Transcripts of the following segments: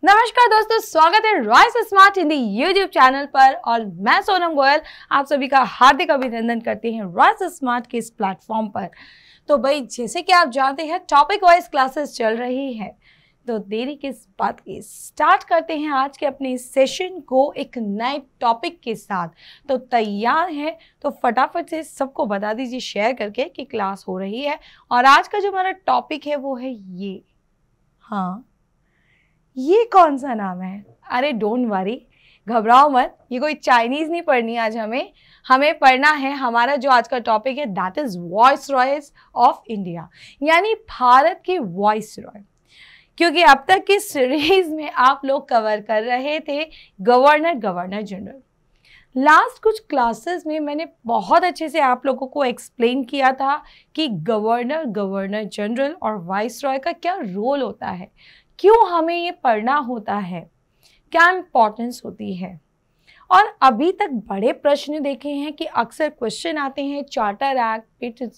नमस्कार दोस्तों, स्वागत है Royce smart Hindi YouTube channel पर और मैं सोनम गोयल आप सभी का हार्दिक अभिनंदन करती हैं रॉयस स्मार्ट के इस प्लेटफॉर्म पर। तो भाई जैसे कि आप जानते हैं टॉपिक वाइज क्लासेस चल रही है, तो देरी किस बात की, स्टार्ट करते हैं आज के अपने सेशन को एक नए टॉपिक के साथ। तो तैयार हैं तो फटाफट से सबको बता दीजिए शेयर करके कि क्लास हो रही है। और आज का जो हमारा टॉपिक है वो है ये, हाँ ये कौन सा नाम है? अरे डोंट वरी, घबराओ मत, ये कोई चाइनीज नहीं पढ़नी आज हमें पढ़ना है। हमारा जो आज का टॉपिक है that is voice Royce of India, यानी भारत के वॉइस रॉय। क्योंकि अब तक की सीरीज में आप लोग कवर कर रहे थे गवर्नर जनरल। लास्ट कुछ क्लासेस में मैंने बहुत अच्छे से आप लोगों को एक्सप्लेन किया था कि गवर्नर जनरल और वाइस रॉय का क्या रोल होता है, क्यों हमें ये पढ़ना होता है, क्या इम्पोर्टेंस होती है। और अभी तक बड़े प्रश्न देखे हैं कि अक्सर क्वेश्चन आते हैं, charter act,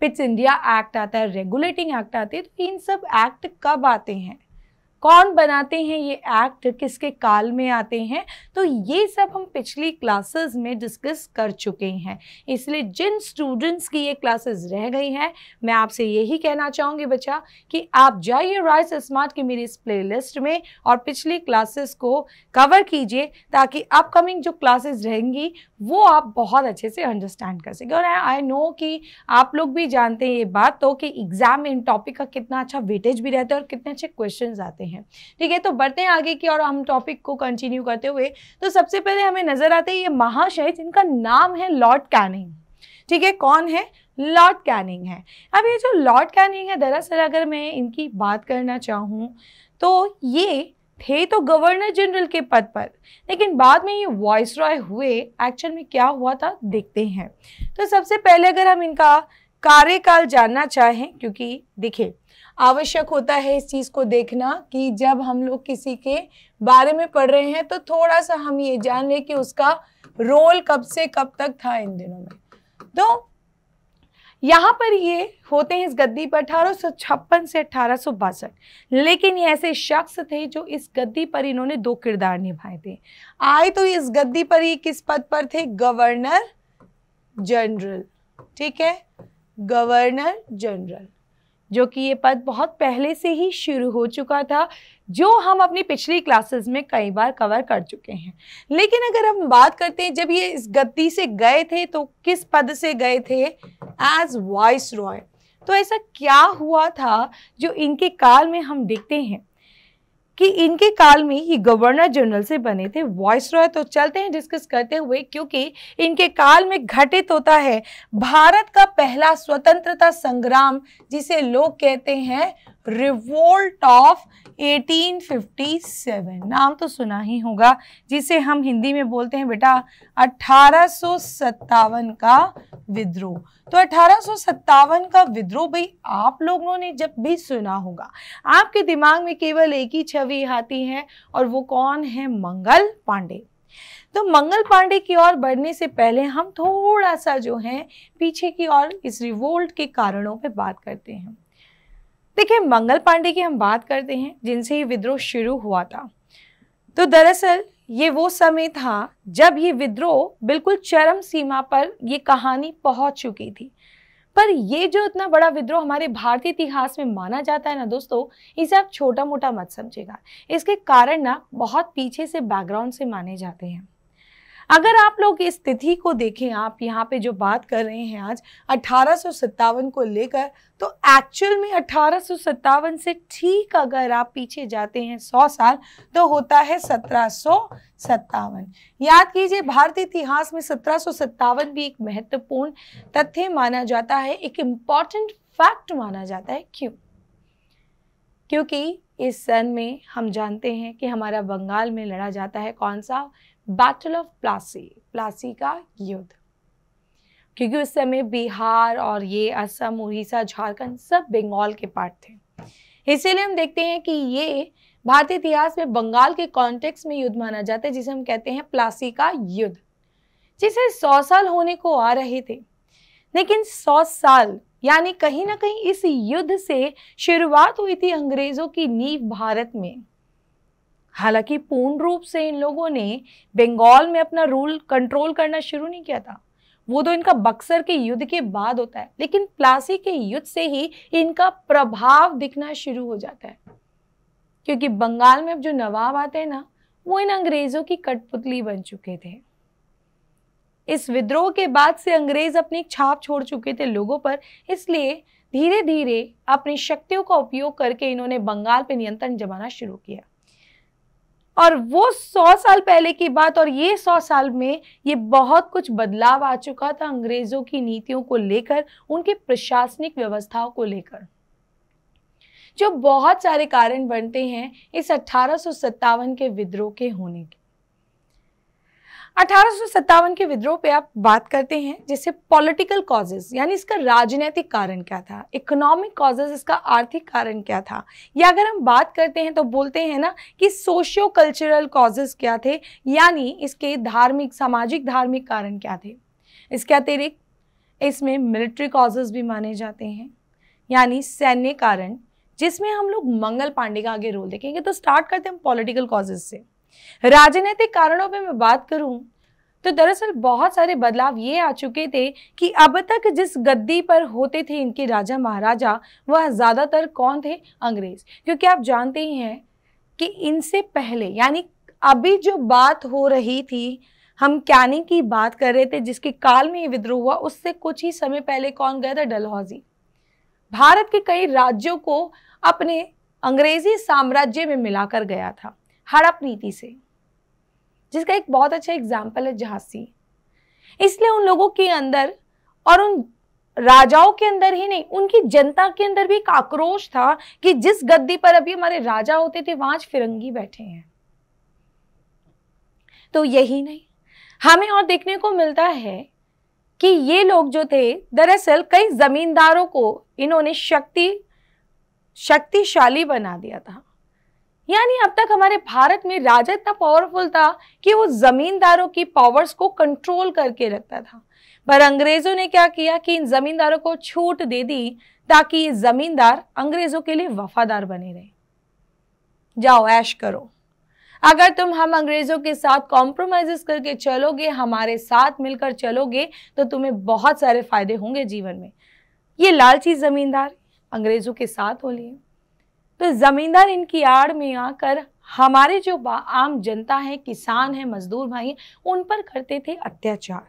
Pitt's India act आता है, रेगुलेटिंग एक्ट आते हैं, तो इन सब एक्ट कब आते हैं, कौन बनाते हैं, ये एक्ट किसके काल में आते हैं, तो ये सब हम पिछली क्लासेस में डिस्कस कर चुके हैं। इसलिए जिन स्टूडेंट्स की ये क्लासेस रह गई हैं, मैं आपसे यही कहना चाहूँगी बच्चा कि आप जाइए रॉयस स्मार्ट की मेरी इस प्लेलिस्ट में और पिछली क्लासेस को कवर कीजिए, ताकि अपकमिंग जो क्लासेस रहेंगी वो आप बहुत अच्छे से अंडरस्टैंड कर सकें। और आई नो कि आप लोग भी जानते हैं ये बात तो कि एग्जाम में इन टॉपिक का कितना अच्छा वेटेज भी रहता है और कितने अच्छे क्वेश्चंस आते हैं। ठीक है, तो बढ़ते हैं आगे की और हम टॉपिक को कंटिन्यू करते हुए। तो सबसे पहले हमें नजर आते हैं ये महाशय जिनका नाम है लॉर्ड कैनिंग। ठीक है, कौन है? लॉर्ड कैनिंग है। अब ये जो लॉर्ड कैनिंग है, दरअसल अगर मैं इनकी बात करना चाहूँ तो ये थे तो गवर्नर जनरल के पद पर, लेकिन बाद में ये वॉइस रॉय हुए। एक्चुअल में क्या हुआ था देखते हैं। तो सबसे पहले अगर हम इनका कार्यकाल जानना चाहें, क्योंकि देखिए आवश्यक होता है इस चीज़ को देखना कि जब हम लोग किसी के बारे में पढ़ रहे हैं तो थोड़ा सा हम ये जान लें कि उसका रोल कब से कब तक था इन दिनों में। तो यहाँ पर ये होते हैं इस गद्दी पर 1856 से 1862, लेकिन ये ऐसे शख्स थे जो इस गद्दी पर इन्होंने दो किरदार निभाए थे। आए तो इस गद्दी पर ये किस पद पर थे? Governor general. ठीक है, गवर्नर जनरल, जो कि ये पद बहुत पहले से ही शुरू हो चुका था, जो हम अपनी पिछली क्लासेस में कई बार कवर कर चुके हैं। लेकिन अगर हम बात करते हैं जब ये इस गद्दी से गए थे तो किस पद से गए थे? As viceroy. तो ऐसा क्या हुआ था जो इनके काल में हम देखते हैं कि इनके काल में ही गवर्नर जनरल से बने थे वॉइस रॉय। तो चलते हैं डिस्कस करते हुए, क्योंकि इनके काल में घटित होता है भारत का पहला स्वतंत्रता संग्राम, जिसे लोग कहते हैं रिवोल्ट ऑफ 1857। नाम तो सुना ही होगा, जिसे हम हिंदी में बोलते हैं बेटा 1857 का विद्रोह। तो 1857 का विद्रोह भाई आप लोगों ने जब भी सुना होगा, आपके दिमाग में केवल एक ही छवि आती है और वो कौन है? मंगल पांडे। तो मंगल पांडे की ओर बढ़ने से पहले हम थोड़ा सा जो है पीछे की ओर इस रिवोल्ट के कारणों पे बात करते हैं। देखिए, मंगल पांडे की हम बात करते हैं जिनसे ये विद्रोह शुरू हुआ था। तो दरअसल ये वो समय था जब ये विद्रोह बिल्कुल चरम सीमा पर ये कहानी पहुंच चुकी थी। पर ये जो इतना बड़ा विद्रोह हमारे भारतीय इतिहास में माना जाता है ना दोस्तों, इसे आप छोटा मोटा मत समझिएगा। इसके कारण ना बहुत पीछे से बैकग्राउंड से माने जाते हैं। अगर आप लोग इस तिथि को देखें, आप यहाँ पे जो बात कर रहे हैं आज 1857 को लेकर, तो एक्चुअल में 1857 से ठीक अगर आप पीछे जाते हैं 100 साल, तो होता है 1757। याद कीजिए, भारतीय इतिहास में 1757 भी एक महत्वपूर्ण तथ्य माना जाता है, एक इम्पॉर्टेंट फैक्ट माना जाता है। क्यों? क्योंकि इस सन में हम जानते हैं कि हमारा बंगाल में लड़ा जाता है कौन सा? बैटल ऑफ प्लासी का युद्ध। क्योंकि उस समय बिहार और ये असम, उड़ीसा, झारखंड सब बंगाल के पार्ट थे। इसीलिए हम देखते हैं कि ये भारतीय इतिहास में बंगाल के कॉन्टेक्स्ट में युद्ध माना जाता है, जिसे हम कहते हैं प्लासी का युद्ध, जिसे 100 साल होने को आ रहे थे। लेकिन 100 साल यानी कहीं ना कहीं इस युद्ध से शुरुआत हुई थी अंग्रेजों की नींव भारत में। हालांकि पूर्ण रूप से इन लोगों ने बंगाल में अपना रूल कंट्रोल करना शुरू नहीं किया था, वो तो इनका बक्सर के युद्ध के बाद होता है, लेकिन प्लासी के युद्ध से ही इनका प्रभाव दिखना शुरू हो जाता है, क्योंकि बंगाल में अब जो नवाब आते हैं ना, वो इन अंग्रेजों की कठपुतली बन चुके थे। इस विद्रोह के बाद से अंग्रेज अपनी छाप छोड़ चुके थे लोगों पर, इसलिए धीरे धीरे अपनी शक्तियों का उपयोग करके इन्होंने बंगाल पर नियंत्रण जमाना शुरू किया। और वो 100 साल पहले की बात, और ये 100 साल में ये बहुत कुछ बदलाव आ चुका था अंग्रेजों की नीतियों को लेकर, उनकी प्रशासनिक व्यवस्थाओं को लेकर, जो बहुत सारे कारण बनते हैं इस 1857 के विद्रोह के होने के। 1857 के विद्रोह पे आप बात करते हैं, जैसे पॉलिटिकल कॉजेस, यानी इसका राजनीतिक कारण क्या था, इकोनॉमिक कॉजेस, इसका आर्थिक कारण क्या था, या अगर हम बात करते हैं तो बोलते हैं ना कि सोशियो कल्चरल कॉजेस क्या थे, यानी इसके धार्मिक, सामाजिक धार्मिक कारण क्या थे। इसके अतिरिक्त इसमें मिलिट्री कॉजेस भी माने जाते हैं, यानी सैन्य कारण, जिसमें हम लोग मंगल पांडे का आगे रोल देखेंगे। तो स्टार्ट करते हैं पॉलिटिकल कॉजेस से। राजनीतिक कारणों पे मैं बात करूं तो दरअसल बहुत सारे बदलाव ये आ चुके थे कि अब तक जिस गद्दी पर होते थे इनके राजा महाराजा, वह ज्यादातर कौन थे, अंग्रेज। क्योंकि आप जानते ही हैं कि इनसे पहले, यानी अभी जो बात हो रही थी, हम कैनिंग की बात कर रहे थे जिसके काल में ये विद्रोह हुआ, उससे कुछ ही समय पहले कौन गया था, डलहौजी। भारत के कई राज्यों को अपने अंग्रेजी साम्राज्य में मिलाकर गया था हड़प नीति से, जिसका एक बहुत अच्छा एग्जाम्पल है झांसी। इसलिए उन लोगों के अंदर और उन राजाओं के अंदर ही नहीं, उनकी जनता के अंदर भी एक आक्रोश था कि जिस गद्दी पर अभी हमारे राजा होते थे वहां आज फिरंगी बैठे हैं। तो यही नहीं, हमें और देखने को मिलता है कि ये लोग जो थे, दरअसल कई जमींदारों को इन्होंने शक्तिशाली बना दिया था। यानी अब तक हमारे भारत में राजा इतना पावरफुल था कि वो जमींदारों की पावर्स को कंट्रोल करके रखता था। पर अंग्रेजों ने क्या किया कि इन जमींदारों को छूट दे दी ताकि ये जमींदार अंग्रेजों के लिए वफादार बने रहे। जाओ ऐश करो, अगर तुम हम अंग्रेजों के साथ कॉम्प्रोमाइजेस करके चलोगे, हमारे साथ मिलकर चलोगे, तो तुम्हें बहुत सारे फायदे होंगे जीवन में। ये लालची जमींदार अंग्रेजों के साथ हो लिए, तो जमींदार इनकी आड़ में आकर हमारे जो आम जनता है, किसान है, मजदूर भाई, उन पर करते थे अत्याचार।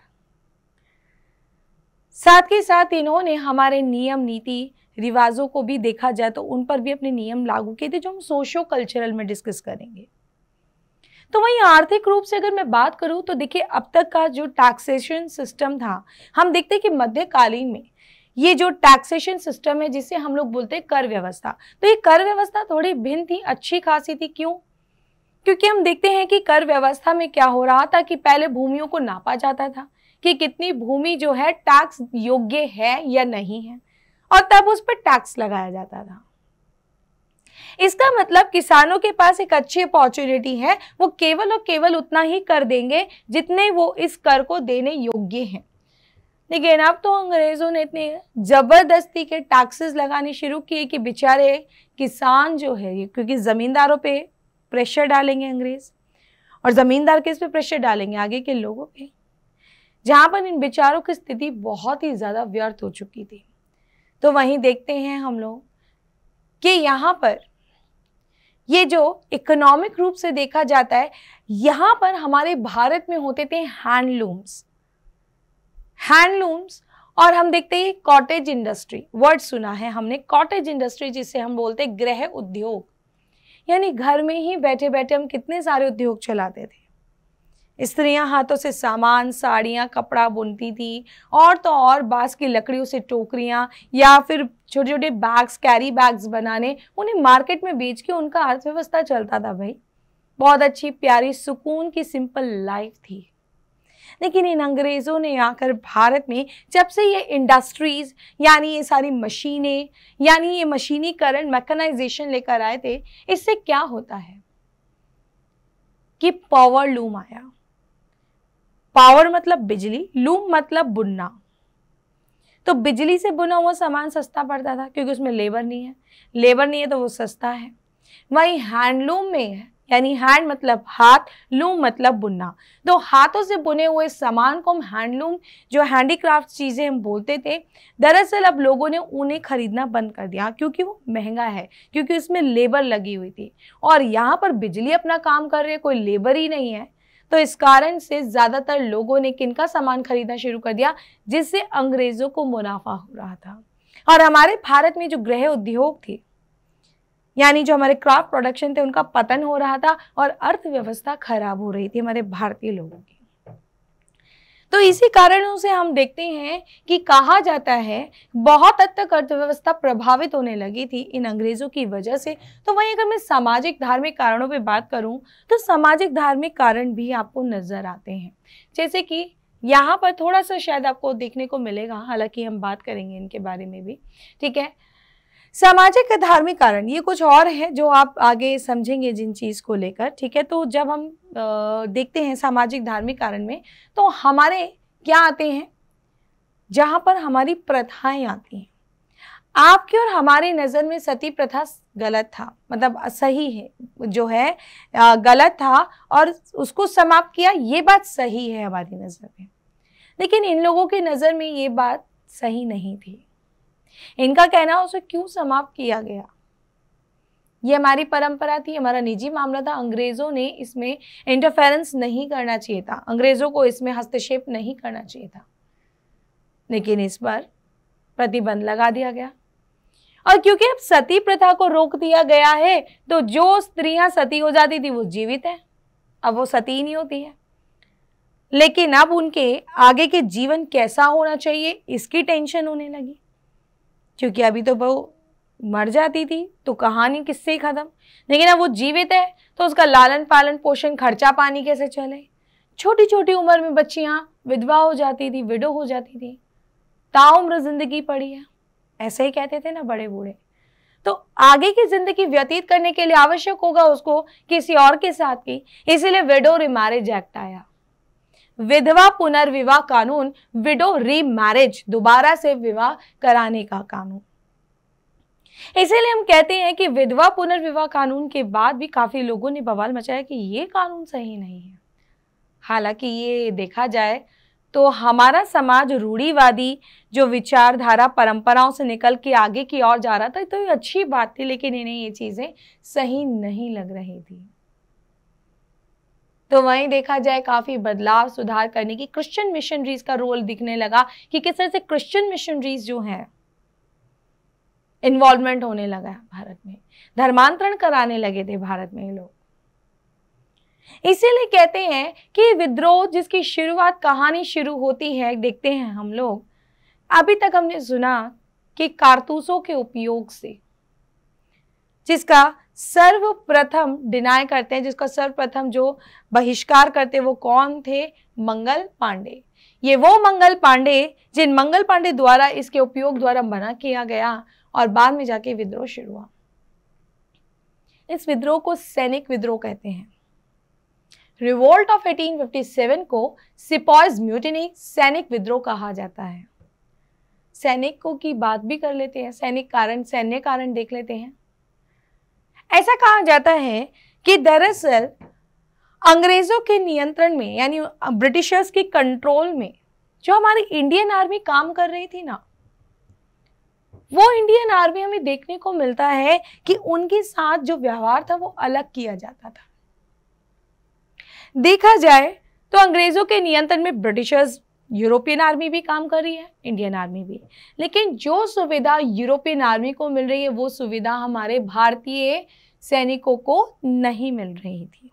साथ ही साथ इन्होंने हमारे नियम, नीति, रिवाजों को भी देखा जाए तो उन पर भी अपने नियम लागू किए थे, जो हम सोशो कल्चरल में डिस्कस करेंगे। तो वहीं आर्थिक रूप से अगर मैं बात करूं तो देखिए, अब तक का जो टैक्सेशन सिस्टम था, हम देखते हैं कि मध्यकालीन में ये जो टैक्सेशन सिस्टम है, जिसे हम लोग बोलते हैं कर व्यवस्था, तो ये कर व्यवस्था थोड़ी भिन्न थी, अच्छी खासी थी। क्यों? क्योंकि हम देखते हैं कि कर व्यवस्था में क्या हो रहा था कि पहले भूमियों को नापा जाता था कि कितनी भूमि जो है टैक्स योग्य है या नहीं है, और तब उस पर टैक्स लगाया जाता था। इसका मतलब किसानों के पास एक अच्छी अपॉर्चुनिटी है, वो केवल और केवल उतना ही कर देंगे जितने वो इस कर को देने योग्य हैं। लेकिन अब तो अंग्रेजों ने इतने जबरदस्ती के टैक्सेस लगाने शुरू किए कि बेचारे किसान जो है, क्योंकि जमींदारों पे प्रेशर डालेंगे अंग्रेज, और जमींदार किस पे प्रेशर डालेंगे, आगे के लोगों पे, जहां पर इन बेचारों की स्थिति बहुत ही ज्यादा व्यर्थ हो चुकी थी। तो वहीं देखते हैं हम लोग कि यहाँ पर ये जो इकोनॉमिक रूप से देखा जाता है, यहाँ पर हमारे भारत में होते थे हैंडलूम्स, और हम देखते हैं कॉटेज इंडस्ट्री, वर्ड सुना है हमने, कॉटेज इंडस्ट्री जिसे हम बोलते हैं गृह उद्योग, यानी घर में ही बैठे बैठे हम कितने सारे उद्योग चलाते थे। स्त्रियां हाथों से सामान, साड़ियां, कपड़ा बुनती थी, और तो और बांस की लकड़ियों से टोकरियां या फिर छोटे छोटे बैग्स, कैरी बैग्स बनाने, उन्हें मार्केट में बेच के उनका अर्थव्यवस्था चलता था। भाई बहुत अच्छी प्यारी सुकून की सिंपल लाइफ थी। लेकिन इन अंग्रेजों ने आकर भारत में जब से ये इंडस्ट्रीज, यानी ये सारी मशीनें, यानी ये मशीनीकरण, मैकेनाइजेशन लेकर आए थे, इससे क्या होता है कि पावर लूम आया। पावर मतलब बिजली, लूम मतलब बुनना। तो बिजली से बुना हुआ सामान सस्ता पड़ता था क्योंकि उसमें लेबर नहीं है, तो वो सस्ता है। वहीं हैंडलूम में यानी हैंड मतलब हाथ, लूम मतलब बुनना। तो हाथों से बुने हुए सामान को हम हैंडलूम, जो हैंडीक्राफ्ट चीज़ें हम बोलते थे, दरअसल अब लोगों ने उन्हें खरीदना बंद कर दिया क्योंकि वो महंगा है, क्योंकि उसमें लेबर लगी हुई थी और यहाँ पर बिजली अपना काम कर रही है, कोई लेबर ही नहीं है। तो इस कारण से ज़्यादातर लोगों ने किनका सामान खरीदना शुरू कर दिया, जिससे अंग्रेज़ों को मुनाफा हो रहा था। और हमारे भारत में जो गृह उद्योग थे, यानी जो हमारे क्राफ्ट प्रोडक्शन थे, उनका पतन हो रहा था और अर्थव्यवस्था खराब हो रही थी हमारे भारतीय लोगों की। तो इसी कारणों से हम देखते हैं कि कहा जाता है बहुत हद तक अर्थव्यवस्था प्रभावित होने लगी थी इन अंग्रेजों की वजह से। तो वहीं अगर मैं सामाजिक धार्मिक कारणों पे बात करूं तो सामाजिक धार्मिक कारण भी आपको नजर आते हैं, जैसे कि यहाँ पर थोड़ा सा शायद आपको देखने को मिलेगा, हालांकि हम बात करेंगे इनके बारे में भी, ठीक है। सामाजिक धार्मिक कारण ये कुछ और है जो आप आगे समझेंगे जिन चीज़ को लेकर, ठीक है। तो जब हम देखते हैं सामाजिक धार्मिक कारण में, तो हमारे क्या आते हैं, जहाँ पर हमारी प्रथाएं आती हैं। आपकी और हमारी नज़र में सती प्रथा गलत था, मतलब सही है, जो है गलत था और उसको समाप्त किया, ये बात सही है हमारी नज़र में। लेकिन इन लोगों की नज़र में ये बात सही नहीं थी। इनका कहना उसे क्यों समाप्त किया गया, ये हमारी परंपरा थी, हमारा निजी मामला था। अंग्रेजों ने इसमें इंटरफेरेंस नहीं करना चाहिए था, अंग्रेजों को इसमें हस्तक्षेप नहीं करना चाहिए था, लेकिन इस पर प्रतिबंध लगा दिया गया। और क्योंकि अब सती प्रथा को रोक दिया गया है, तो जो स्त्रियां सती हो जाती थी वो जीवित है, अब वो सती नहीं होती है। लेकिन अब उनके आगे के जीवन कैसा होना चाहिए, इसकी टेंशन होने लगी, क्योंकि अभी तो वो मर जाती थी तो कहानी किससे खत्म, लेकिन अब वो जीवित है तो उसका लालन पालन पोषण खर्चा पानी कैसे चले। छोटी छोटी उम्र में बच्चियां विधवा हो जाती थी, विडो हो जाती थी, ताउम्र जिंदगी पड़ी है, ऐसे ही कहते थे ना बड़े बूढ़े। तो आगे की जिंदगी व्यतीत करने के लिए आवश्यक होगा उसको किसी और के साथ की, इसीलिए विडो रिमैरेज एक्ट आया, विधवा पुनर्विवाह कानून, विडो रीमैरिज, दोबारा से विवाह कराने का कानून। इसीलिए हम कहते हैं कि विधवा पुनर्विवाह कानून के बाद भी काफी लोगों ने बवाल मचाया कि ये कानून सही नहीं है। हालांकि ये देखा जाए तो हमारा समाज रूढ़िवादी जो विचारधारा परंपराओं से निकल के आगे की ओर जा रहा था, तो ये अच्छी बात थी, लेकिन इन्हें ये चीजें सही नहीं लग रही थी। तो वहीं देखा जाए काफी बदलाव सुधार करने की क्रिश्चियन मिशनरीज का रोल दिखने लगा कि किस तरह से क्रिश्चियन मिशनरीज जो हैं इन्वॉल्वमेंट होने लगा भारत में, धर्मांतरण कराने लगे थे भारत में लोग। इसीलिए कहते हैं कि विद्रोह जिसकी शुरुआत कहानी शुरू होती है, देखते हैं हम लोग, अभी तक हमने सुना कि कारतूसों के उपयोग से, जिसका सर्वप्रथम डिनाई करते हैं, जिसका सर्वप्रथम जो बहिष्कार करते वो कौन थे, मंगल पांडे। ये वो मंगल पांडे जिन मंगल पांडे द्वारा इसके उपयोग द्वारा मना किया गया और बाद में जाके विद्रोह शुरू हुआ। इस विद्रोह को सैनिक विद्रोह कहते हैं। रिवोल्ट ऑफ 1857 को सिपॉयज म्यूटिनी, सैनिक विद्रोह कहा जाता है। सैनिकों की बात भी कर लेते हैं, सैनिक कारण, सैन्य कारण देख लेते हैं। ऐसा कहा जाता है कि दरअसल अंग्रेजों के नियंत्रण में, यानी ब्रिटिशर्स के कंट्रोल में जो हमारी इंडियन आर्मी काम कर रही थी ना, वो इंडियन आर्मी हमें देखने को मिलता है कि उनके साथ जो व्यवहार था वो अलग किया जाता था। देखा जाए तो अंग्रेजों के नियंत्रण में ब्रिटिशर्स, यूरोपियन आर्मी भी काम कर रही है, इंडियन आर्मी भी, लेकिन जो सुविधा यूरोपियन आर्मी को मिल रही है वो सुविधा हमारे भारतीय सैनिकों को नहीं मिल रही थी।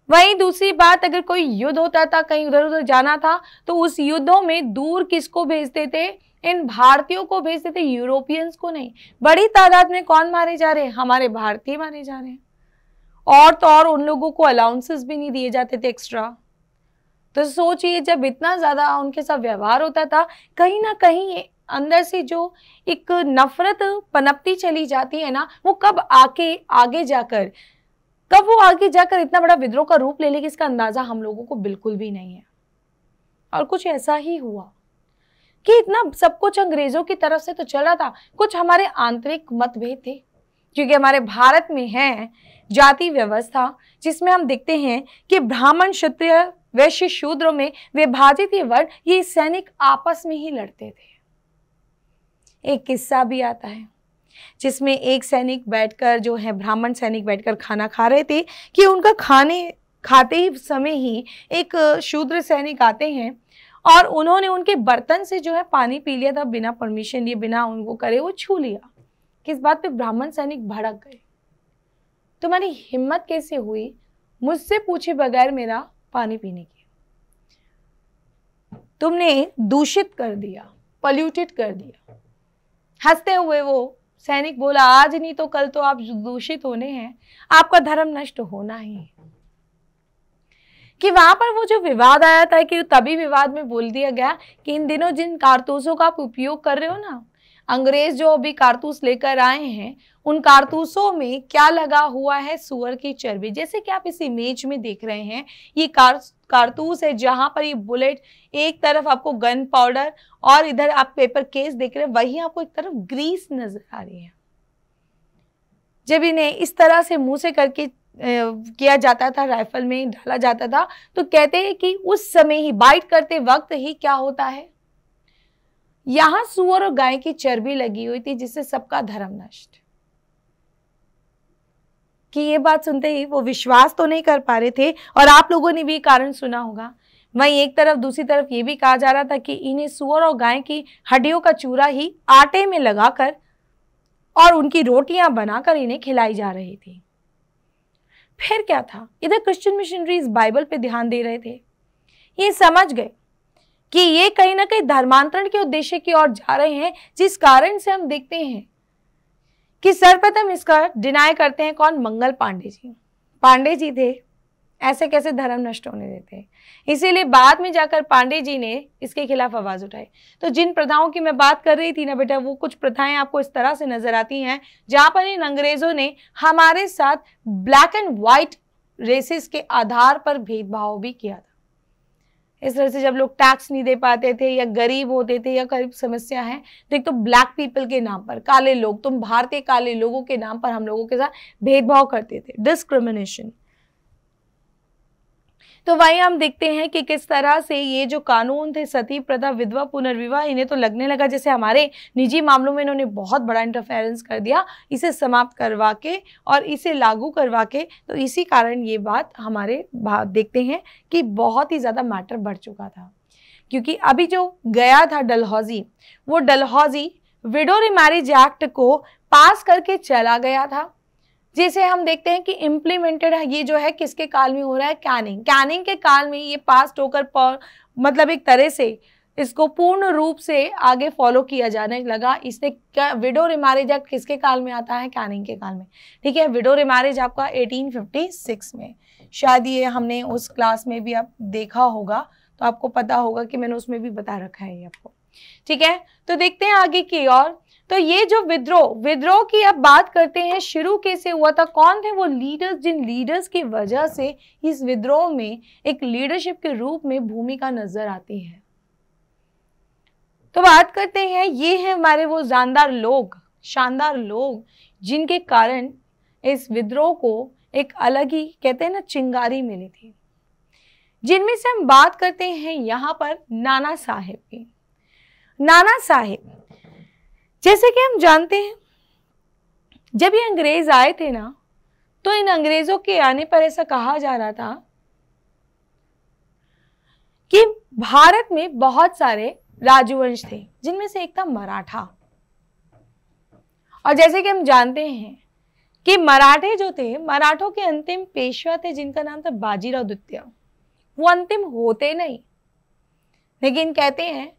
वहीं दूसरी बात, अगर कोई युद्ध होता था, कहीं उधर उधर जाना था, तो उस युद्धों में दूर किसको भेजते थे, इन भारतीयों को भेजते थे, यूरोपियंस को नहीं। बड़ी तादाद में कौन मारे जा रहे हैं, हमारे भारतीय मारे जा रहे हैं। और तो और उन लोगों को अलाउंसेस भी नहीं दिए जाते थे एक्स्ट्रा। तो सोचिए जब इतना ज्यादा उनके साथ व्यवहार होता था, कहीं ना कहीं अंदर से जो एक नफरत पनपती चली जाती है ना, वो कब आगे जाकर इतना बड़ा विद्रोह का रूप ले लेगी, इसका अंदाजा हम लोगों को बिल्कुल भी नहीं है। और कुछ ऐसा ही हुआ कि इतना सब कुछ अंग्रेजों की तरफ से तो चल रहा था, कुछ हमारे आंतरिक मतभेद थे, क्योंकि हमारे भारत में है जाति व्यवस्था, जिसमें हम देखते हैं कि ब्राह्मण, क्षत्रिय, वैश्य, शूद्रों में विभाजित ये वर्ण, ये सैनिक आपस में ही लड़ते थे। एक किस्सा भी आता है जिसमें एक सैनिक बैठकर, जो है ब्राह्मण सैनिक, बैठकर खाना खा रहे थे कि उनका खाने खाते ही समय ही एक शूद्र सैनिक आते हैं और उन्होंने उनके बर्तन से जो है पानी पी लिया था, बिना परमिशन लिए, बिना उनको करे वो छू लिया। किस बात पे? ब्राह्मण सैनिक भड़क गए, तुम्हारी हिम्मत कैसे हुई मुझसे पूछे बगैर मेरा पानी पीने की? तुमने दूषित कर दिया, पॉल्यूटेड कर दिया। हंसते हुए वो सैनिक बोला, आज नहीं तो कल तो आप दूषित होने हैं, आपका धर्म नष्ट होना ही है। कि वहां पर वो जो विवाद आया था, कि तभी विवाद में बोल दिया गया कि इन दिनों जिन कारतूसों का आप उपयोग कर रहे हो ना, अंग्रेज जो अभी कारतूस लेकर आए हैं, उन कारतूसों में क्या लगा हुआ है? सुअर की चर्बी। जैसे कि आप इस इमेज में देख रहे हैं, ये कारतूस है, जहां पर ये बुलेट, एक तरफ आपको गन पाउडर और इधर आप पेपर केस देख रहे हैं, वहीं आपको एक तरफ ग्रीस नजर आ रही है। जब इन्हें इस तरह से मुंह से करके किया जाता था, राइफल में डाला जाता था, तो कहते हैं कि उस समय ही, बाइट करते वक्त ही क्या होता है, यहां सुअर और गाय की चर्बी लगी हुई थी, जिससे सबका धर्म नष्ट। कि ये बात सुनते ही वो विश्वास तो नहीं कर पा रहे थे, और आप लोगों ने भी कारण सुना होगा। वहीं एक तरफ, दूसरी तरफ ये भी कहा जा रहा था कि इन्हें सुअर और गाय की हड्डियों का चूरा ही आटे में लगाकर और उनकी रोटियां बनाकर इन्हें खिलाई जा रही थी। फिर क्या था? इधर क्रिश्चियन मिशनरीज बाइबल पे ध्यान दे रहे थे। ये समझ गए कि ये कहीं ना कहीं धर्मांतरण के उद्देश्य की ओर जा रहे हैं, जिस कारण से हम देखते हैं कि सर्वप्रथम इसका डिनाई करते हैं कौन? मंगल पांडे जी। पांडे जी थे, ऐसे कैसे धर्म नष्ट होने देते? इसीलिए बाद में जाकर पांडे जी ने इसके खिलाफ आवाज उठाई। तो जिन प्रथाओं की मैं बात कर रही थी ना बेटा, वो कुछ प्रथाएं आपको इस तरह से नजर आती हैं जहां पर इन अंग्रेजों ने हमारे साथ ब्लैक एंड व्हाइट रेसेस के आधार पर भेदभाव भी किया था। इस तरह से जब लोग टैक्स नहीं दे पाते थे या गरीब होते थे या कोई समस्या है, तो एक तो ब्लैक पीपल के नाम पर, काले लोग, तुम भारतीय काले लोगों के नाम पर हम लोगों के साथ भेदभाव करते थे, डिस्क्रिमिनेशन। तो वही हम देखते हैं कि किस तरह से ये जो कानून थे, सती प्रथा, विधवा पुनर्विवाह, इन्हें तो लगने लगा जैसे हमारे निजी मामलों में इन्होंने बहुत बड़ा इंटरफेरेंस कर दिया, इसे समाप्त करवा के और इसे लागू करवा के। तो इसी कारण ये बात हमारे देखते हैं कि बहुत ही ज़्यादा मैटर बढ़ चुका था। क्योंकि अभी जो गया था डलहौजी, वो डलहौजी विडो रिमैरिज एक्ट को पास करके चला गया था, जिसे हम देखते हैं कि इम्प्लीमेंटेड है, ये जो है किसके काल में हो रहा है? कैनिंग के काल में ये पास होकर मतलब एक तरह से इसको पूर्ण रूप से आगे फॉलो किया जाने लगा। इसने क्या, विडो रिमैरिज एक्ट किसके काल में आता है? कैनिंग के काल में। ठीक है, विडो रिमैरिज आपका 1856 में, शायद ये हमने उस क्लास में भी आप देखा होगा, तो आपको पता होगा कि मैंने उसमें भी बता रखा है ये आपको। ठीक है, तो देखते हैं आगे की ओर। तो ये जो विद्रोह की अब बात करते हैं, शुरू कैसे हुआ था, कौन थे वो लीडर्स, जिन लीडर्स की वजह से इस विद्रोह में एक लीडरशिप के रूप में भूमिका नजर आती है। तो बात करते हैं, ये है हमारे वो शानदार लोग जिनके कारण इस विद्रोह को एक अलग ही, कहते हैं ना, चिंगारी मिली थी। जिनमें से हम बात करते हैं यहाँ पर नाना साहेब की। नाना साहेब, जैसे कि हम जानते हैं, जब ये अंग्रेज आए थे ना, तो इन अंग्रेजों के आने पर ऐसा कहा जा रहा था कि भारत में बहुत सारे राजवंश थे, जिनमें से एक था मराठा। और जैसे कि हम जानते हैं कि मराठे जो थे, मराठों के अंतिम पेशवा थे जिनका नाम था बाजीराव द्वितीय। वो अंतिम होते नहीं, लेकिन कहते हैं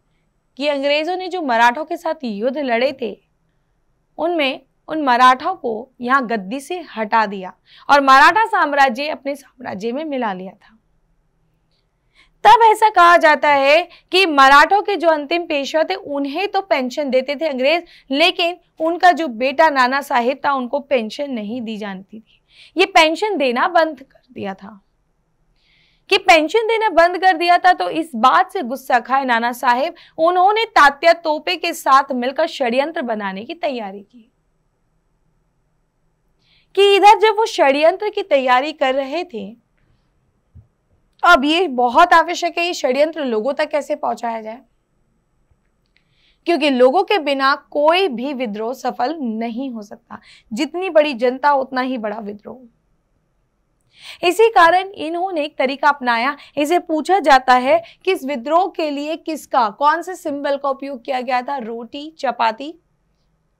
कि अंग्रेजों ने जो मराठों के साथ युद्ध लड़े थे, उनमें उन मराठों को यहाँ गद्दी से हटा दिया और मराठा साम्राज्य अपने साम्राज्य में मिला लिया था। तब ऐसा कहा जाता है कि मराठों के जो अंतिम पेशवा थे, उन्हें तो पेंशन देते थे अंग्रेज, लेकिन उनका जो बेटा नाना साहेब था, उनको पेंशन नहीं दी जाती थी। ये पेंशन देना बंद कर दिया था। कि पेंशन देना बंद कर दिया था, तो इस बात से गुस्सा खाए नाना साहेब, उन्होंने तात्या तोपे के साथ मिलकर षड्यंत्र बनाने की तैयारी की कि इधर जब वो षड्यंत्र की तैयारी कर रहे थे, अब ये बहुत आवश्यक है ये षड्यंत्र लोगों तक कैसे पहुंचाया जाए, क्योंकि लोगों के बिना कोई भी विद्रोह सफल नहीं हो सकता। जितनी बड़ी जनता उतना ही बड़ा विद्रोह। इसी कारण इन्होंने एक तरीका अपनाया। इसे पूछा जाता है कि इस विद्रोह के लिए किसका, कौन से सिंबल का उपयोग किया गया था? रोटी, चपाती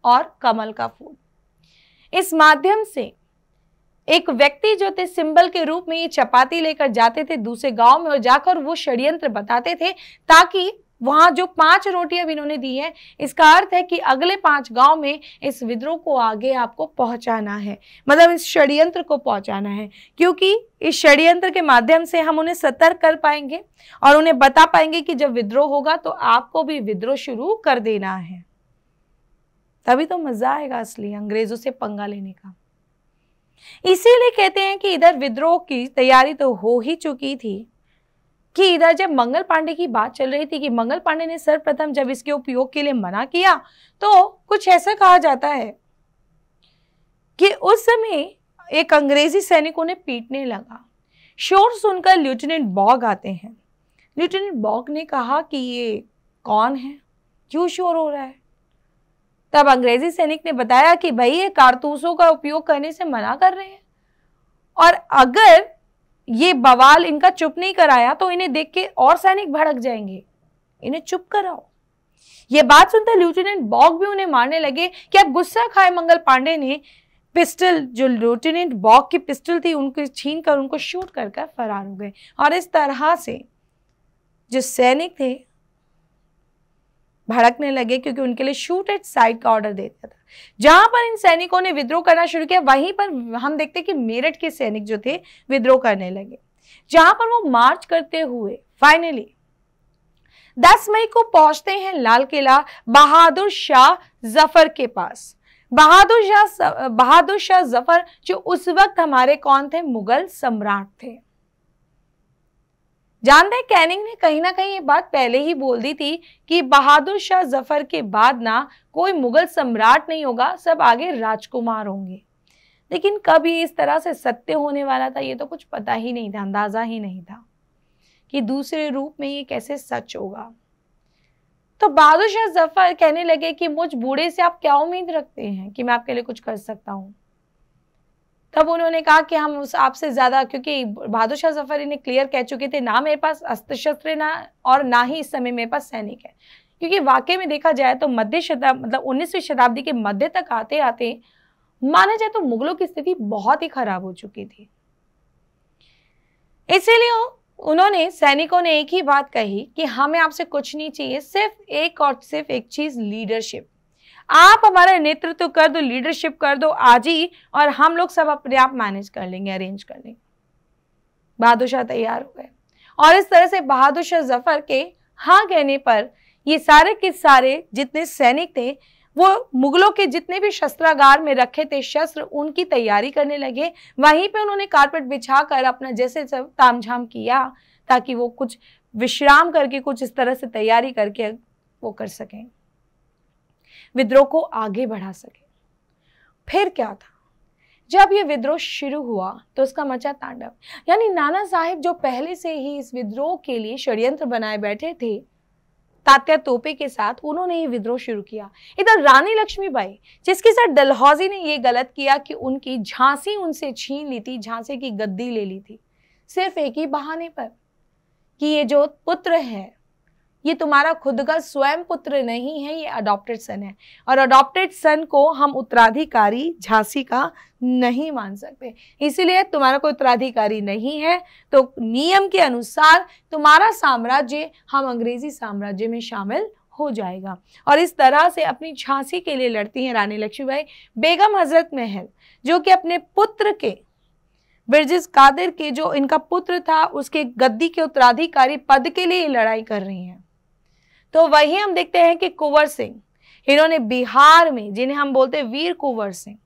और कमल का फूल। इस माध्यम से एक व्यक्ति जो थे सिंबल के रूप में ये चपाती लेकर जाते थे दूसरे गांव में और जाकर वो षड्यंत्र बताते थे, ताकि वहां जो 5 रोटियां भी इन्होंने दी है, इसका अर्थ है कि अगले 5 गांव में इस विद्रोह को आगे आपको पहुंचाना है, मतलब इस षड्यंत्र को पहुंचाना है। क्योंकि इस षड्यंत्र के माध्यम से हम उन्हें सतर्क कर पाएंगे और उन्हें बता पाएंगे कि जब विद्रोह होगा तो आपको भी विद्रोह शुरू कर देना है। तभी तो मजा आएगा असली अंग्रेजों से पंगा लेने का। इसीलिए कहते हैं कि इधर विद्रोह की तैयारी तो हो ही चुकी थी कि इधर जब मंगल पांडे की बात चल रही थी कि मंगल पांडे ने सर्वप्रथम जब इसके उपयोग के लिए मना किया, तो कुछ ऐसा कहा जाता है कि उस समय एक अंग्रेजी सैनिक उन्हें पीटने लगा। शोर सुनकर लेफ्टिनेंट बॉग आते हैं। लेफ्टिनेंट बॉग ने कहा कि ये कौन है, क्यों शोर हो रहा है? तब अंग्रेजी सैनिक ने बताया कि भाई ये कारतूसों का उपयोग करने से मना कर रहे हैं, और अगर ये बवाल इनका चुप नहीं कराया तो इन्हें देख के और सैनिक भड़क जाएंगे, इन्हें चुप कराओ। ये बात सुनकर लेफ्टिनेंट बॉग भी उन्हें मारने लगे कि अब गुस्सा खाए मंगल पांडे ने पिस्टल, जो लेफ्टिनेंट बॉग की पिस्टल थी, उनको छीन कर उनको शूट कर फरार हो गए। और इस तरह से जो सैनिक थे भड़कने लगे, क्योंकि उनके लिए शूट एट साइड का ऑर्डर देता था। जहां पर इन सैनिकों ने विद्रोह करना शुरू किया, वहीं पर हम देखते हैं कि मेरठ के सैनिक जो थे विद्रोह करने लगे, जहां पर वो मार्च करते हुए फाइनली 10 मई को पहुंचते हैं लाल किला बहादुर शाह जफर के पास। बहादुर शाह जफर जो उस वक्त हमारे कौन थे? मुगल सम्राट थे। जानते हैं कैनिंग ने कहीं ना कहीं ये बात पहले ही बोल दी थी कि बहादुर शाह जफर के बाद ना कोई मुगल सम्राट नहीं होगा, सब आगे राजकुमार होंगे। लेकिन कब ये इस तरह से सत्य होने वाला था ये तो कुछ पता ही नहीं था, अंदाजा ही नहीं था कि दूसरे रूप में ये कैसे सच होगा। तो बहादुर शाह जफर कहने लगे कि मुझ बूढ़े से आप क्या उम्मीद रखते हैं कि मैं आपके लिए कुछ कर सकता हूँ? तब उन्होंने कहा कि हम उस आपसे ज्यादा, क्योंकि बहादुर शाह जफर इन्हें क्लियर कह चुके थे, ना मेरे पास अस्त्र शस्त्र ना और ना ही इस समय मेरे पास सैनिक है। क्योंकि वाकई में देखा जाए तो मध्य शताब्दी मतलब 19वीं शताब्दी के मध्य तक आते आते माना जाए तो मुगलों की स्थिति बहुत ही खराब हो चुकी थी। इसीलिए उन्होंने सैनिकों ने एक ही बात कही कि हमें आपसे कुछ नहीं चाहिए, सिर्फ एक चीज, लीडरशिप। आप हमारा नेतृत्व कर दो, लीडरशिप कर दो आज ही, और हम लोग सब अपने आप मैनेज कर लेंगे, अरेंज कर लेंगे। बहादुर शाह तैयार हो गए और इस तरह से बहादुर शाह जफर के हाँ कहने पर ये सारे के सारे जितने सैनिक थे वो मुगलों के जितने भी शस्त्रागार में रखे थे शस्त्र, उनकी तैयारी करने लगे। वहीं पे उन्होंने कारपेट बिछाकर अपना जैसे सब तामझाम किया ताकि वो कुछ विश्राम करके कुछ इस तरह से तैयारी करके वो कर सकें, विद्रोह को आगे बढ़ा सके। फिर क्या था, जब ये विद्रोह शुरू हुआ तो उसका मचा तांडव। यानी नाना साहिब जो पहले से ही इस विद्रोह के लिए षड्यंत्र बनाए बैठे थे तात्या तोपे के साथ, उन्होंने ये विद्रोह शुरू किया। इधर रानी लक्ष्मीबाई, जिसके साथ डलहौजी ने ये गलत किया कि उनकी झांसी उनसे छीन ली थी, झांसी की गद्दी ले ली थी, सिर्फ एक ही बहाने पर कि ये जो पुत्र है ये तुम्हारा खुद का स्वयं पुत्र नहीं है, ये अडॉप्टेड सन है, और अडॉप्टेड सन को हम उत्तराधिकारी झांसी का नहीं मान सकते, इसीलिए तुम्हारा कोई उत्तराधिकारी नहीं है, तो नियम के अनुसार तुम्हारा साम्राज्य हम अंग्रेजी साम्राज्य में शामिल हो जाएगा। और इस तरह से अपनी झांसी के लिए लड़ती हैं रानी लक्ष्मीबाई। बेगम हजरत महल जो कि अपने पुत्र के बिरजिस कादिर के जो इनका पुत्र था उसके गद्दी के उत्तराधिकारी पद के लिए लड़ाई कर रही हैं। तो वही हम देखते हैं कि कुंवर सिंह, इन्होंने बिहार में, जिन्हें हम बोलते हैं वीर कुंवर सिंह,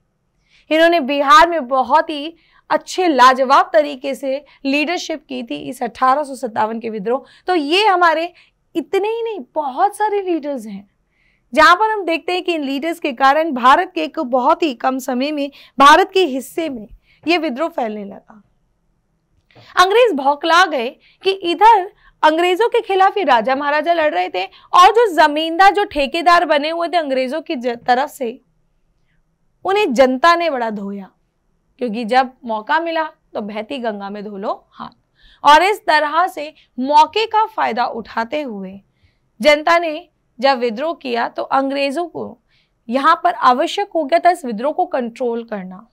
इन्होंने बिहार में बहुत ही अच्छे लाजवाब तरीके से लीडरशिप की थी इस 1857 के विद्रोह। तो ये हमारे इतने ही नहीं, बहुत सारे लीडर्स हैं जहां पर हम देखते हैं कि इन लीडर्स के कारण भारत के एक बहुत ही कम समय में भारत के हिस्से में ये विद्रोह फैलने लगा। अंग्रेज भौंकला गए कि इधर अंग्रेजों के खिलाफ ये राजा महाराजा लड़ रहे थे और जो जमींदार, जो ठेकेदार बने हुए थे अंग्रेजों की तरफ से, उन्हें जनता ने बड़ा धोया, क्योंकि जब मौका मिला तो बहती गंगा में धो लो हाथ। और इस तरह से मौके का फायदा उठाते हुए जनता ने जब विद्रोह किया तो अंग्रेजों को यहां पर आवश्यक हो गया था इस विद्रोह को कंट्रोल करना,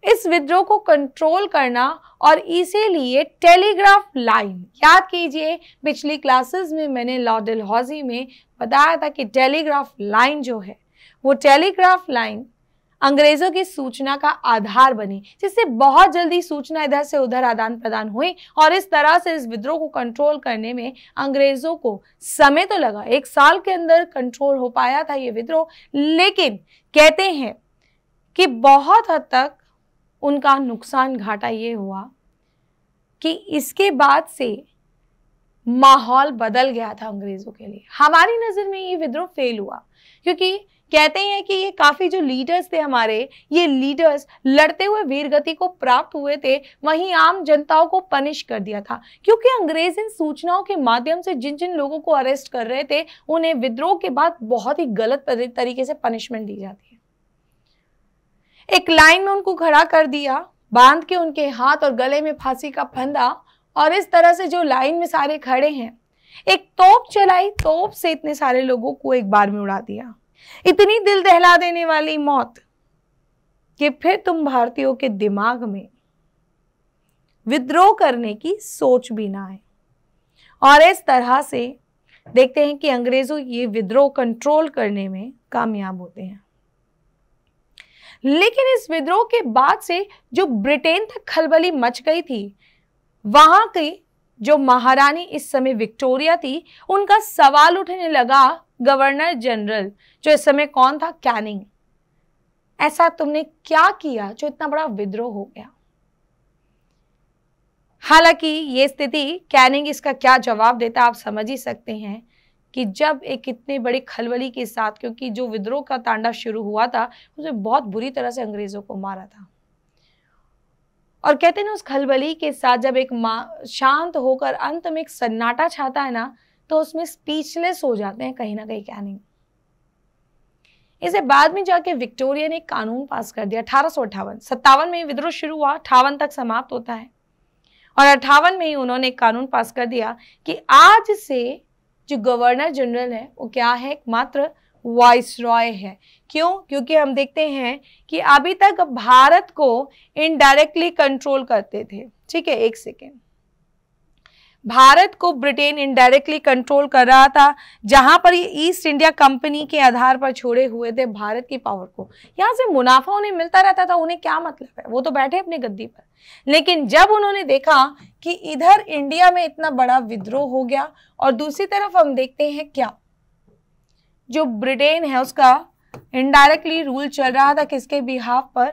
इस विद्रोह को कंट्रोल करना। और इसीलिए टेलीग्राफ लाइन, याद कीजिए पिछली क्लासेस में मैंने लॉर्ड डलहौजी में बताया था कि टेलीग्राफ लाइन जो है, वो टेलीग्राफ लाइन अंग्रेजों की सूचना का आधार बनी, जिससे बहुत जल्दी सूचना इधर से उधर आदान प्रदान हुई। और इस तरह से इस विद्रोह को कंट्रोल करने में अंग्रेजों को समय तो लगा, 1 साल के अंदर कंट्रोल हो पाया था ये विद्रोह, लेकिन कहते हैं कि बहुत हद तक उनका नुकसान घाटा ये हुआ कि इसके बाद से माहौल बदल गया था अंग्रेजों के लिए। हमारी नजर में ये विद्रोह फेल हुआ, क्योंकि कहते हैं कि ये काफी जो लीडर्स थे हमारे, ये लीडर्स लड़ते हुए वीरगति को प्राप्त हुए थे, वहीं आम जनताओं को पनिश कर दिया था, क्योंकि अंग्रेज इन सूचनाओं के माध्यम से जिन जिन लोगों को अरेस्ट कर रहे थे उन्हें विद्रोह के बाद बहुत ही गलत तरीके से पनिशमेंट दी जाती है। एक लाइन में उनको खड़ा कर दिया, बांध के उनके हाथ और गले में फांसी का फंदा, और इस तरह से जो लाइन में सारे खड़े हैं, एक तोप चलाई, तोप से इतने सारे लोगों को एक बार में उड़ा दिया। इतनी दिल दहला देने वाली मौत कि फिर तुम भारतीयों के दिमाग में विद्रोह करने की सोच भी ना आए। और इस तरह से देखते हैं कि अंग्रेजों ये विद्रोह कंट्रोल करने में कामयाब होते हैं। लेकिन इस विद्रोह के बाद से जो ब्रिटेन तक खलबली मच गई थी, वहां की जो महारानी इस समय विक्टोरिया थी, उनका सवाल उठने लगा गवर्नर जनरल, जो इस समय कौन था, कैनिंग, ऐसा तुमने क्या किया जो इतना बड़ा विद्रोह हो गया। हालांकि ये स्थिति, कैनिंग इसका क्या जवाब देता आप समझ ही सकते हैं कि जब एक इतने बड़ी खलबली के साथ, क्योंकि जो विद्रोह का तांडव शुरू हुआ था उसमें बहुत बुरी तरह से अंग्रेजों को मारा था, और कहते हैं ना उस खलबली के साथ जब एक शांत होकर अंत में एक सन्नाटा छाता है ना, तो उसमें स्पीचलेस हो जाते हैं कहीं ना कहीं कैनिंग। इसे बाद में जाके विक्टोरिया ने एक कानून पास कर दिया 1858। 57 में विद्रोह शुरू हुआ, 58 तक समाप्त होता है, और 58 में ही उन्होंने एक कानून पास कर दिया कि आज से जो गवर्नर जनरल है वो क्या है, एकमात्र वाइसरॉय है। क्यों? क्योंकि हम देखते हैं कि अभी तक भारत को इनडायरेक्टली कंट्रोल करते थे। ठीक है, एक सेकेंड, भारत को ब्रिटेन इनडायरेक्टली कंट्रोल कर रहा था, जहां पर ये ईस्ट इंडिया कंपनी के आधार पर छोड़े हुए थे भारत की पावर को। यहां से मुनाफा उन्हें मिलता रहता था, उन्हें क्या मतलब है, वो तो बैठे अपने गद्दी पर। लेकिन जब उन्होंने देखा कि इधर इंडिया में इतना बड़ा विद्रोह हो गया, और दूसरी तरफ हम देखते हैं क्या, जो ब्रिटेन है उसका इनडायरेक्टली रूल चल रहा था किसके बिहाफ पर,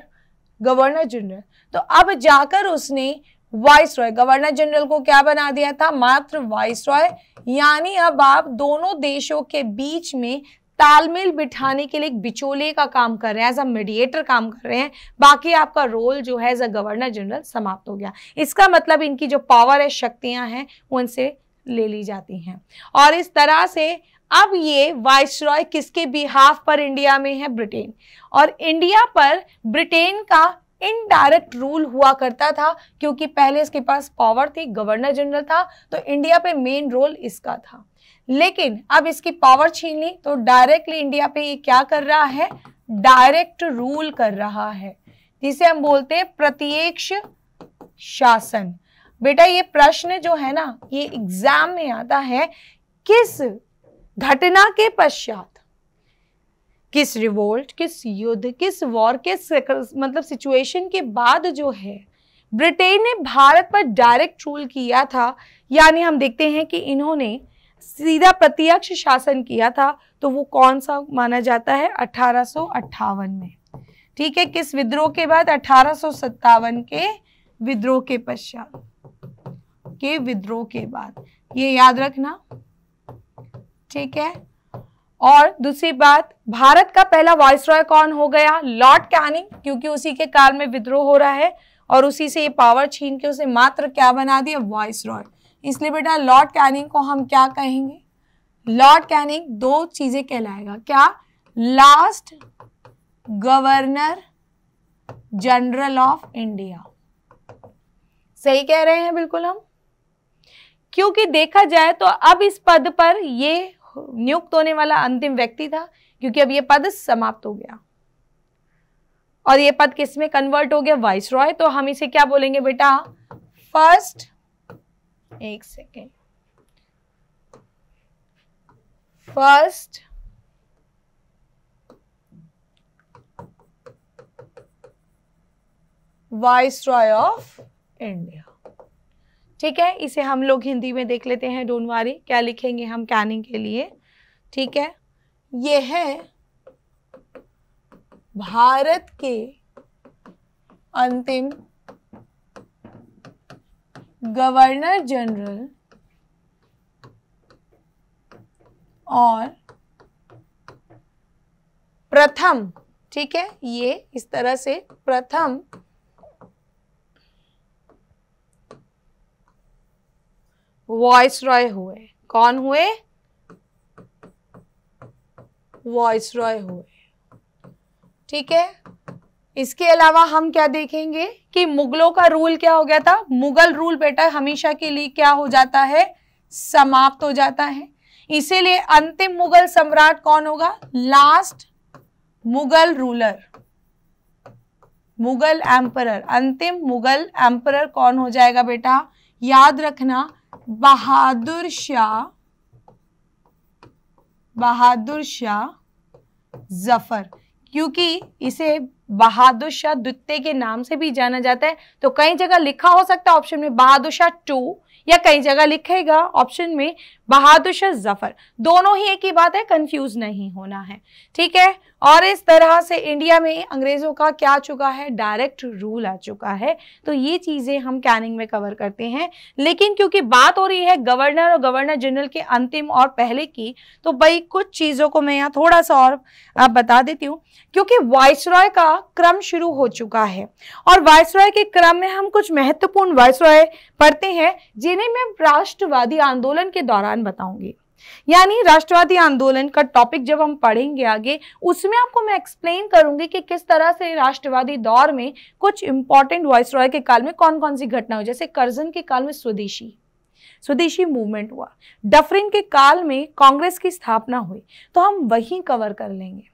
गवर्नर जनरल। तो अब जाकर उसने वाइसरॉय, गवर्नर जनरल को क्या बना दिया था, मात्र वाइसरॉय। यानी अब आप दोनों देशों के बीच में तालमेल बिठाने के लिए एक बिचौलिए का काम कर रहे हैं, एज अ मीडिएटर काम कर रहे हैं। बाकी आपका रोल जो है एज अ गवर्नर जनरल समाप्त हो गया। इसका मतलब इनकी जो पावर है, शक्तियां हैं, वो इनसे ले ली जाती हैं। और इस तरह से अब ये वाइसरॉय किसके बिहाफ पर इंडिया में है, ब्रिटेन। और इंडिया पर ब्रिटेन का इनडायरेक्ट रूल हुआ करता था, क्योंकि पहले इसके पास पावर थी, गवर्नर जनरल था, तो इंडिया पे मेन रोल इसका था। लेकिन अब इसकी पावर छीन ली तो डायरेक्टली इंडिया पे ये क्या कर रहा है, डायरेक्ट रूल कर रहा है, जिसे हम बोलते हैं प्रत्यक्ष शासन। बेटा ये प्रश्न जो है ना, ये एग्जाम में आता है, किस घटना के पश्चात, किस रिवोल्ट, किस युद्ध, किस वॉर, किस मतलब सिचुएशन के बाद जो है ब्रिटेन ने भारत पर डायरेक्ट रूल किया था। यानी हम देखते हैं कि इन्होंने सीधा प्रत्यक्ष शासन किया था, तो वो कौन सा माना जाता है, 1858 में। ठीक है, किस विद्रोह के बाद, 1857 के विद्रोह के पश्चात, के विद्रोह के बाद, ये याद रखना। ठीक है। और दूसरी बात, भारत का पहला वाइसरॉय कौन हो गया? लॉर्ड कैनिंग, क्योंकि उसी के काल में विद्रोह हो रहा है और उसी से ये पावर छीन के उसे मात्र क्या बना दिया? वाइसरॉय। इसलिए बेटा लॉर्ड कैनिंग को हम क्या कहेंगे? लॉर्ड कैनिंग दो चीजें कहलाएगा, क्या? Last governor general of India. सही कह रहे हैं बिल्कुल हम, क्योंकि देखा जाए तो अब इस पद पर ये नियुक्त होने वाला अंतिम व्यक्ति था, क्योंकि अब ये पद समाप्त हो गया और ये पद किस में कन्वर्ट हो गया? वाइसरॉय। तो हम इसे क्या बोलेंगे बेटा? फर्स्ट, एक second, first viceroy of India. ठीक है, इसे हम लोग हिंदी में देख लेते हैं, डोंट वरी। क्या लिखेंगे हम कैनिंग के लिए? ठीक है, ये है भारत के अंतिम गवर्नर जनरल और प्रथम, ठीक है, ये इस तरह से प्रथम वॉइसरॉय हुए। कौन हुए? वॉइसरॉय हुए। ठीक है, इसके अलावा हम क्या देखेंगे कि मुगलों का रूल क्या हो गया था? मुगल रूल बेटा हमेशा के लिए क्या हो जाता है? समाप्त हो जाता है। इसीलिए अंतिम मुगल सम्राट कौन होगा? Last Mughal ruler, Mughal emperor. अंतिम मुगल एम्परर कौन हो जाएगा बेटा? याद रखना, बहादुर शाह, बहादुर शाह जफर, क्योंकि इसे बहादुर शाह द्वितीय के नाम से भी जाना जाता है। तो कई जगह लिखा हो सकता है ऑप्शन में बहादुर शाह 2, या कई जगह लिखेगा ऑप्शन में बहादुर शाह जफर। दोनों ही एक ही बात है, कंफ्यूज नहीं होना है। ठीक है, और इस तरह से इंडिया में अंग्रेजों का क्या आ चुका है? डायरेक्ट रूल आ चुका है। तो ये चीजें हम कैनिंग में कवर करते हैं। लेकिन क्योंकि बात हो रही है गवर्नर और गवर्नर जनरल के अंतिम और पहले की, तो भाई कुछ चीजों को मैं यहाँ थोड़ा सा और बता देती हूँ, क्योंकि वाइसरॉय का क्रम शुरू हो चुका है और वाइसरॉय के क्रम में हम कुछ महत्वपूर्ण वाइसरॉय पढ़ते हैं, जिन्हें मैं राष्ट्रवादी आंदोलन के दौरान बताऊंगी। यानी राष्ट्रवादी आंदोलन का टॉपिक जब हम पढ़ेंगे आगे, उसमें आपको मैं एक्सप्लेन करूंगी कि किस तरह से राष्ट्रवादी दौर में कुछ इंपॉर्टेंट वाइसरॉय के काल में कौन कौन सी घटना हुई। जैसे कर्जन के काल में स्वदेशी मूवमेंट हुआ, डफरिन के काल में कांग्रेस की स्थापना हुई, तो हम वही कवर कर लेंगे।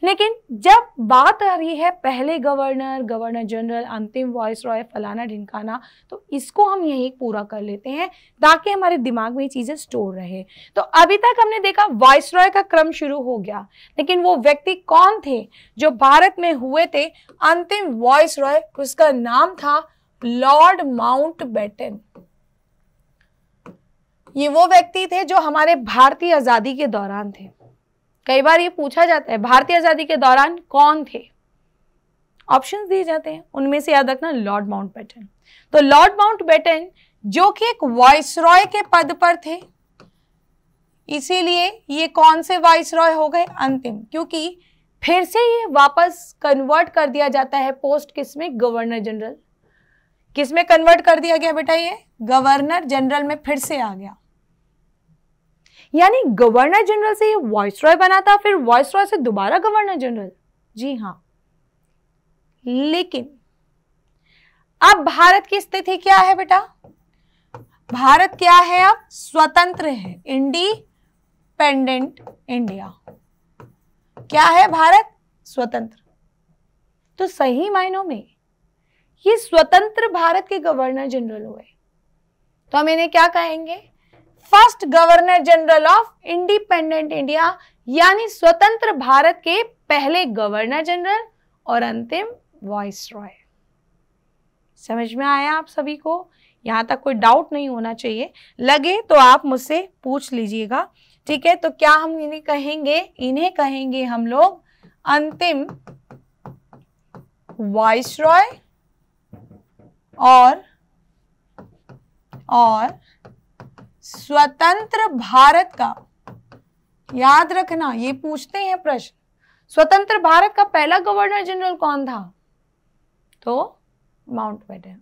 लेकिन जब बात आ रही है पहले गवर्नर, गवर्नर जनरल, अंतिम वाइसरॉय, फलाना ढिमकाना, तो इसको हम यही पूरा कर लेते हैं ताकि हमारे दिमाग में ये चीजें स्टोर रहे। तो अभी तक हमने देखा वाइसरॉय का क्रम शुरू हो गया, लेकिन वो व्यक्ति कौन थे जो भारत में हुए थे अंतिम वाइसरॉय? उसका नाम था लॉर्ड माउंटबेटन। ये वो व्यक्ति थे जो हमारे भारतीय आजादी के दौरान थे। कई बार ये पूछा जाता है भारतीय आजादी के दौरान कौन थे, ऑप्शंस दिए जाते हैं, उनमें से याद रखना लॉर्ड माउंटबेटन। तो लॉर्ड माउंटबेटन जो कि एक वाइसरॉय के पद पर थे, इसीलिए ये कौन से वाइसरॉय हो गए? अंतिम, क्योंकि फिर से ये वापस कन्वर्ट कर दिया जाता है पोस्ट किसमें? Governor general. किसमें कन्वर्ट कर दिया गया बेटा? ये गवर्नर जनरल में फिर से आ गया। यानी गवर्नर जनरल से ये वाइसरॉय बना था, फिर वाइसरॉय से दोबारा गवर्नर जनरल। जी हां, लेकिन अब भारत की स्थिति क्या है बेटा? भारत क्या है? अब स्वतंत्र है, इंडिपेंडेंट इंडिया। क्या है भारत? स्वतंत्र। तो सही मायनों में ये स्वतंत्र भारत के गवर्नर जनरल हुए, तो हम इन्हें क्या कहेंगे? First governor general of independent India, यानी स्वतंत्र भारत के पहले गवर्नर जनरल और अंतिम वाइसरॉय। समझ में आया आप सभी को? यहां तक कोई डाउट नहीं होना चाहिए, लगे तो आप मुझसे पूछ लीजिएगा। ठीक है, तो क्या हम इन्हें कहेंगे? इन्हें कहेंगे हम लोग अंतिम वाइसरॉय और स्वतंत्र भारत का याद रखना, ये पूछते हैं प्रश्न। स्वतंत्र भारत का पहला गवर्नर जनरल कौन था? तो माउंटबेटन।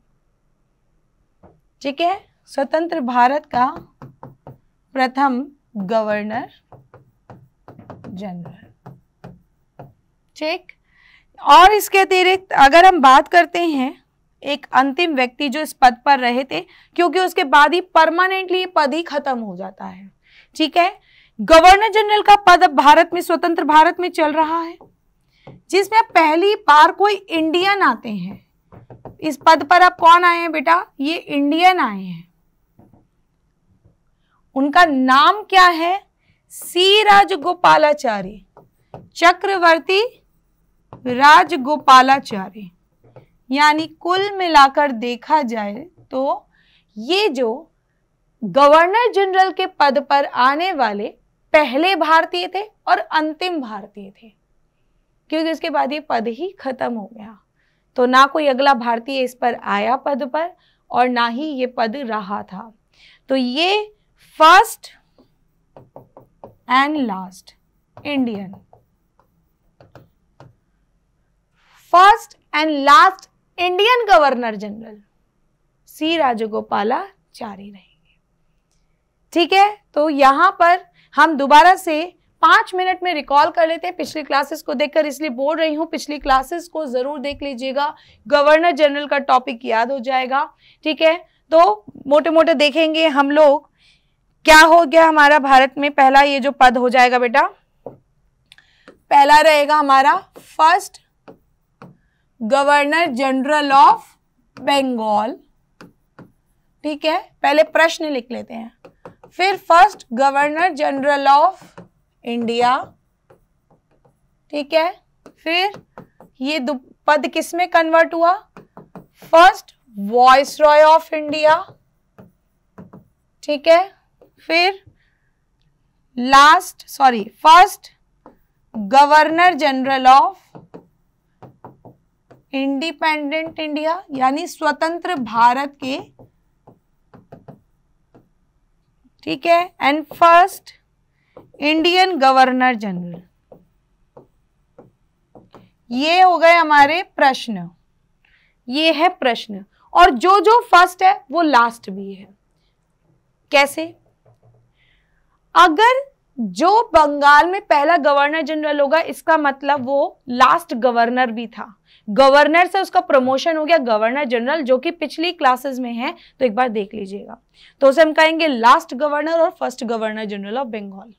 ठीक है, स्वतंत्र भारत का प्रथम गवर्नर जनरल। ठीक, और इसके अतिरिक्त अगर हम बात करते हैं एक अंतिम व्यक्ति जो इस पद पर रहे थे, क्योंकि उसके बाद ही परमानेंटली ये पद ही खत्म हो जाता है। ठीक है, गवर्नर जनरल का पद अब भारत में, स्वतंत्र भारत में चल रहा है, जिसमें अब पहली बार कोई इंडियन आते हैं। इस पद पर अब कौन आए हैं बेटा? ये इंडियन आए हैं। उनका नाम क्या है? सी राजगोपालाचारी, चक्रवर्ती राजगोपालाचारी। यानी कुल मिलाकर देखा जाए तो ये जो गवर्नर जनरल के पद पर आने वाले पहले भारतीय थे और अंतिम भारतीय थे, क्योंकि उसके बाद ये पद ही खत्म हो गया। तो ना कोई अगला भारतीय इस पर आया पद पर, और ना ही ये पद रहा था। तो ये first and last Indian, first and last Indian governor general C Rajagopalachari रहेंगे। ठीक है, तो यहां पर हम दोबारा से 5 मिनट में रिकॉल कर लेते हैं पिछली क्लासेस को देखकर, इसलिए बोल रही हूं पिछली क्लासेस को जरूर देख लीजिएगा, गवर्नर जनरल का टॉपिक याद हो जाएगा। ठीक है, तो मोटे मोटे देखेंगे हम लोग क्या हो गया हमारा भारत में। पहला ये जो पद हो जाएगा बेटा, पहला रहेगा हमारा first governor general of Bengal. ठीक है, पहले प्रश्न लिख लेते हैं, फिर first governor general of India. ठीक है, फिर ये पद किस में कन्वर्ट हुआ? First viceroy of India. ठीक है, फिर first governor general of independent India, यानी स्वतंत्र भारत के। ठीक है, and first Indian governor general. ये हो गए हमारे प्रश्न, ये है प्रश्न। और जो जो फर्स्ट है वो लास्ट भी है। कैसे? अगर जो बंगाल में पहला गवर्नर जनरल होगा, इसका मतलब वो लास्ट गवर्नर भी था। गवर्नर से उसका प्रमोशन हो गया गवर्नर जनरल, जो कि पिछली क्लासेस में है, तो एक बार देख लीजिएगा। तो उसे हम कहेंगे लास्ट गवर्नर और first governor general of Bengal.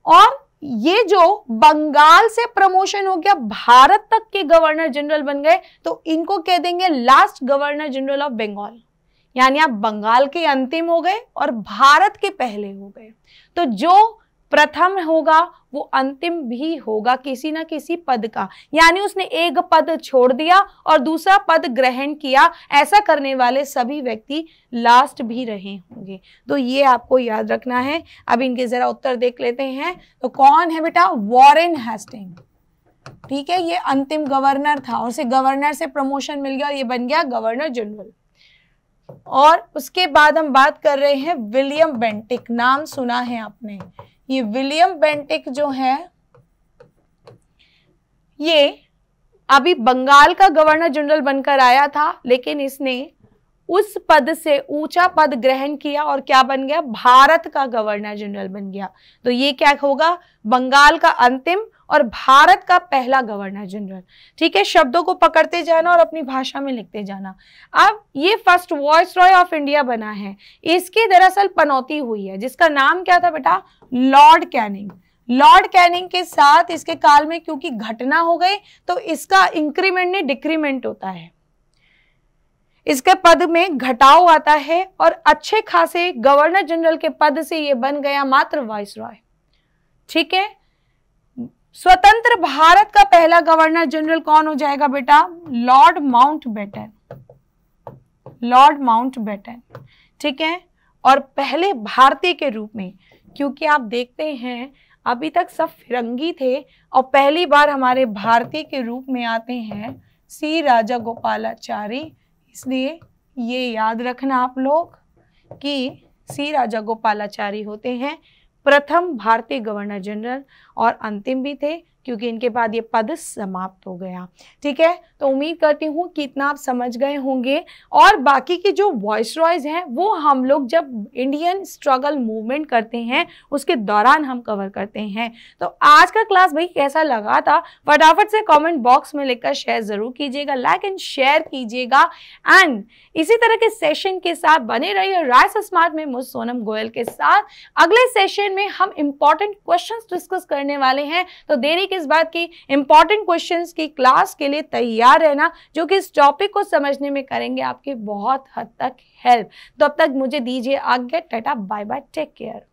और ये जो बंगाल से प्रमोशन हो गया भारत तक के गवर्नर जनरल बन गए, तो इनको कह देंगे last governor general of Bengal. यानी आप बंगाल के अंतिम हो गए और भारत के पहले हो गए। तो जो प्रथम होगा वो अंतिम भी होगा किसी ना किसी पद का, यानी उसने एक पद छोड़ दिया और दूसरा पद ग्रहण किया। ऐसा करने वाले सभी व्यक्ति लास्ट भी रहे होंगे। तो ये आपको याद रखना है। अब इनके जरा उत्तर देख लेते हैं। तो कौन है बेटा? Warren Hasting. ठीक है, ये अंतिम गवर्नर था और उसे गवर्नर से प्रमोशन मिल गया और ये बन गया गवर्नर जनरल। और उसके बाद हम बात कर रहे हैं विलियम बेंटिक। नाम सुना है आपने? ये विलियम बेंटिक जो है, ये अभी बंगाल का गवर्नर जनरल बनकर आया था, लेकिन इसने उस पद से ऊंचा पद ग्रहण किया और क्या बन गया? भारत का गवर्नर जनरल बन गया। तो ये क्या होगा? बंगाल का अंतिम और भारत का पहला गवर्नर जनरल। ठीक है, शब्दों को पकड़ते जाना और अपनी भाषा में लिखते जाना। अब ये फर्स्ट वॉइसरॉय ऑफ इंडिया बना है, इसकी दरअसल पनौती हुई है, जिसका नाम क्या था बेटा? Lord Canning. लॉर्ड कैनिंग के साथ इसके काल में क्योंकि घटना हो गई, तो इसका इंक्रीमेंट नहीं डिक्रीमेंट होता है, इसके पद में घटाव आता है और अच्छे खासे गवर्नर जनरल के पद से ये बन गया मात्र वाइसरॉय। ठीक है, स्वतंत्र भारत का पहला गवर्नर जनरल कौन हो जाएगा बेटा? Lord Mountbatten. Lord Mountbatten. ठीक है, और पहले भारतीय के रूप में, क्योंकि आप देखते हैं अभी तक सब फिरंगी थे और पहली बार हमारे भारतीय के रूप में आते हैं सी राजागोपालाचारी। इसलिए ये याद रखना आप लोग कि सी राजागोपालाचारी होते हैं प्रथम भारतीय गवर्नर जनरल और अंतिम भी थे क्योंकि इनके बाद ये पद समाप्त हो गया। ठीक है, तो उम्मीद करती हूँ कि इतना आप समझ गए होंगे। और बाकी के जो वॉइसरॉयज हैं वो हम लोग जब इंडियन स्ट्रगल मूवमेंट करते हैं उसके दौरान हम कवर करते हैं। तो आज का क्लास भाई कैसा लगा था फटाफट से कमेंट बॉक्स में लिखकर शेयर जरूर कीजिएगा, लाइक एंड शेयर कीजिएगा। एंड इसी तरह के सेशन के साथ बने रहिए राइस स्मार्ट में मुझ सोनम गोयल के साथ। अगले सेशन में हम इंपॉर्टेंट क्वेश्चंस डिस्कस करने वाले हैं, तो देरी किस बात की, इंपॉर्टेंट क्वेश्चंस की क्लास के लिए तैयार रहना जो कि इस टॉपिक को समझने में करेंगे आपकी बहुत हद तक हेल्प। तो अब तक मुझे दीजिए आज्ञा, tata bye bye, take care.